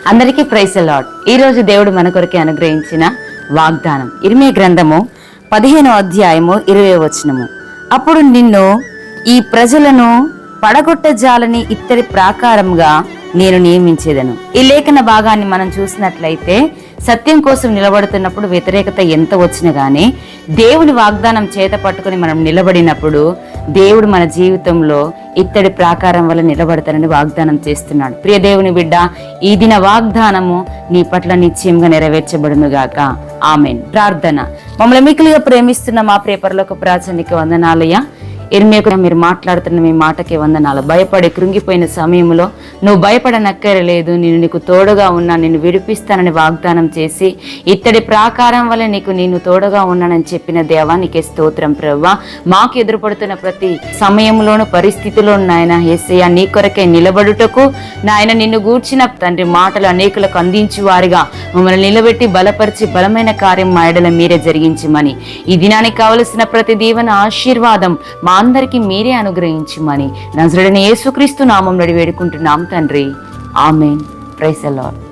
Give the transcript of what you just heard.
అందరికీ praise the lord. ఈ రోజు దేవుడు మన కొరకే అనుగ్రహించిన వాగ్దానం ఇర్మీయా గ్రంథము 15వ అధ్యాయము 20వ వచనము. అప్పుడు నిన్ను ఈ ప్రజలను పడగొట్టజాలని ఇత్తడి ప్రాకారంగా నేను నియమించేదను. ఈ లేఖన భాగాన్ని మనం చూసినట్లయితే సత్యం కోసం నిలబడుతున్నప్పుడు వ్యతిరేకత ఎంత వచ్చినా గానీ దేవుని వాగ్దానం చేత పట్టుకుని మనం నిలబడినప్పుడు దేవుడు మన జీవితంలో ఇత్తడి ప్రాకారం వల్ల నిలబడతానని వాగ్దానం చేస్తున్నాడు. ప్రియ దేవుని బిడ్డ, ఈ దిన వాగ్దానము నీ పట్ల నిశ్చయంగా నెరవేర్చబడును గాక. ఆమేన్. ప్రార్థన. మమ్మల్ని మిక్కిలిగా ప్రేమిస్తున్న మా ప్రియ పరలోక రాజానికి వందనాలయ్యా. ఇర్మీయాకు మీరు మాట్లాడుతున్న మీ మాటకే వందనాలు. భయపడి కృంగిపోయిన సమయంలో నువ్వు భయపడనక్కరలేదు, నేను నీకు తోడుగా ఉన్నా, నిన్ను విడిపిస్తానని వాగ్దానం చేసి ఇత్తడి ప్రాకారం వల్ల నేను తోడుగా ఉన్నానని చెప్పిన దేవా నీకే స్తోత్రం ప్రభువా. మాకు ఎదురుపడుతున్న ప్రతి సమయంలోను పరిస్థితిలో నాయన యేసయ్య నీ కొరకే నిలబడుటకు నాయన నిన్ను గూర్చిన తండ్రి మాటలు అనేకులకు అందించి వారిగా మమ్మల్ని నిలబెట్టి బలపరిచి బలమైన కార్యం మా ఎడల మీరే జరిగించమని, ఈ దినానికి కావలసిన ప్రతి దీవెన ఆశీర్వాదం మా అందరికీ మీరే అనుగ్రహించమని నజరుడైన యేసుక్రీస్తు నామములో వేడుకుంటున్నాం తండ్రి. ఆమేన్. Praise the lord.